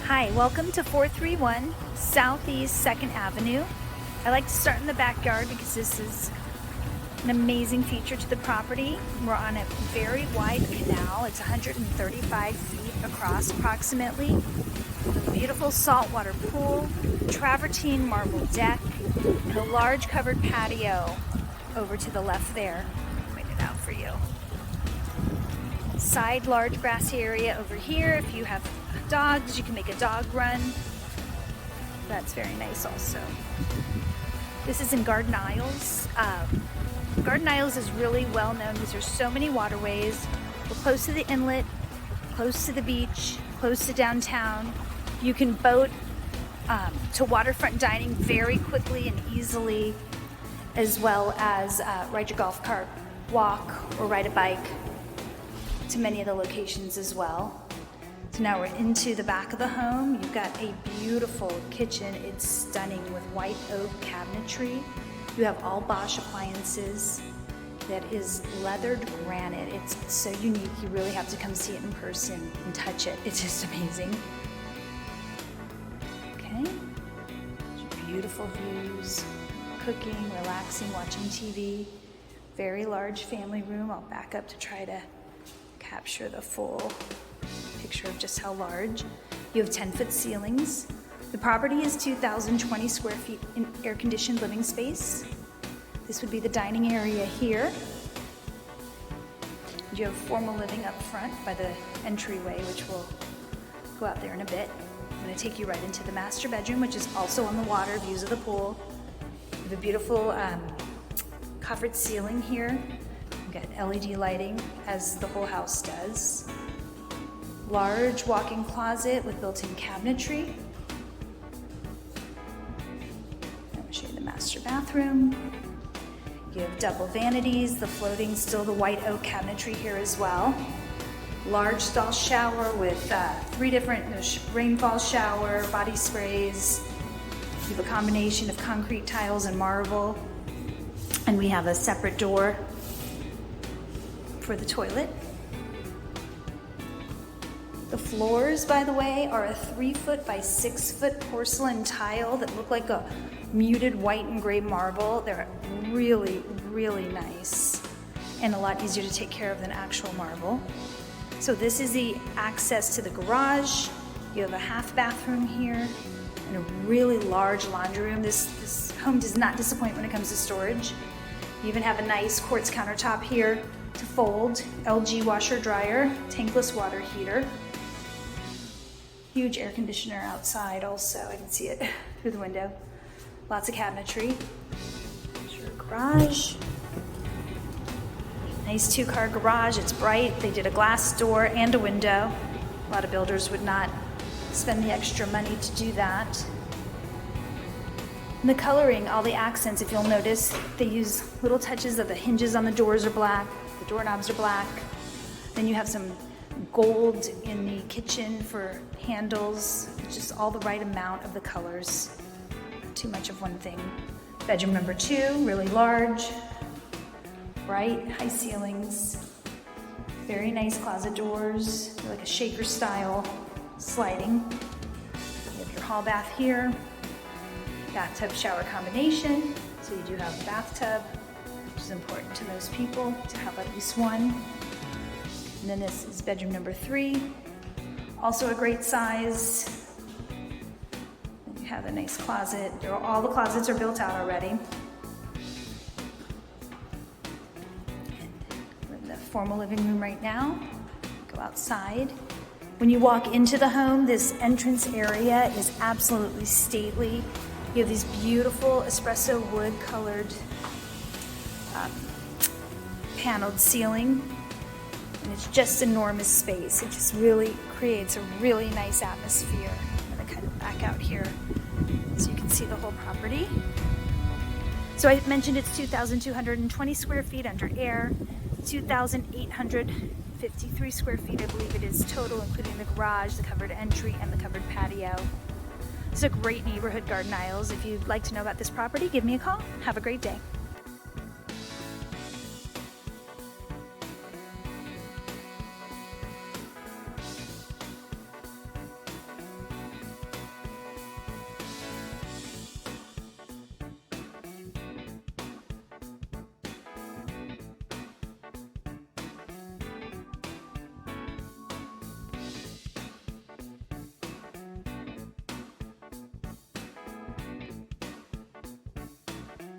Hi, welcome to 431 Southeast 2nd Avenue. I like to start in the backyard because this is an amazing feature to the property. We're on a very wide canal. It's 135 feet across approximately. A beautiful saltwater pool, travertine marble deck, and a large covered patio over to the left there. I'll point it out for you. Side large grassy area over here. If you have dogs, you can make a dog run. That's very nice also. This is in Garden Isles. Garden Isles is really well known because there's so many waterways. We're close to the inlet, close to the beach, close to downtown. You can boat to waterfront dining very quickly and easily, as well as ride your golf cart, walk, or ride a bike to many of the locations as well. So now we're into the back of the home. You've got a beautiful kitchen. It's stunning with white oak cabinetry. You have all Bosch appliances. That is leathered granite. It's so unique. You really have to come see it in person and touch it. It's just amazing. Okay, beautiful views, cooking, relaxing, watching TV. Very large family room. I'll back up to try to capture the full picture of just how large. You have 10-foot ceilings. The property is 2,020 square feet in air-conditioned living space. This would be the dining area here. You have formal living up front by the entryway, which we'll go out there in a bit. I'm going to take you right into the master bedroom, which is also on the water, views of the pool. You have a beautiful coffered ceiling here. You've got LED lighting, as the whole house does. Large walk-in closet with built-in cabinetry. I'm going to show you the master bathroom. You have double vanities, the floating, still the white oak cabinetry here as well. Large stall shower with 3 different rainfall shower, body sprays. You have a combination of concrete tiles and marble. And we have a separate door for the toilet. The floors, by the way, are a 3-foot by 6-foot porcelain tile that look like a muted white and gray marble. They're really, really nice and a lot easier to take care of than actual marble. So this is the access to the garage. You have a half bathroom here and a really large laundry room. This home does not disappoint when it comes to storage. You even have a nice quartz countertop here to fold, LG washer dryer, tankless water heater. Huge air conditioner outside also. I can see it through the window. Lots of cabinetry. There's your garage. Nice 2-car garage. It's bright. They did a glass door and a window. A lot of builders would not spend the extra money to do that. And the coloring, all the accents, if you'll notice, they use little touches of the hinges on the doors are black, the doorknobs are black. Then you have some gold in the kitchen for handles. Just all the right amount of the colors. Not too much of one thing. Bedroom number 2, really large, bright, high ceilings. Very nice closet doors, like a shaker style sliding. You have your hall bath here. Bathtub shower combination. So you do have a bathtub, which is important to most people to have at least one. And then this is bedroom number 3, also a great size. And you have a nice closet. All the closets are built out already. We're in the formal living room right now. Go outside. When you walk into the home, this entrance area is absolutely stately. You have these beautiful espresso wood colored paneled ceiling. And it's just enormous space. It just really creates a really nice atmosphere. I'm going to kind of back out here so you can see the whole property. So I mentioned it's 2,220 square feet under air, 2,853 square feet, I believe it is total, including the garage, the covered entry, and the covered patio. It's a great neighborhood, Garden Isles. If you'd like to know about this property, give me a call. Have a great day.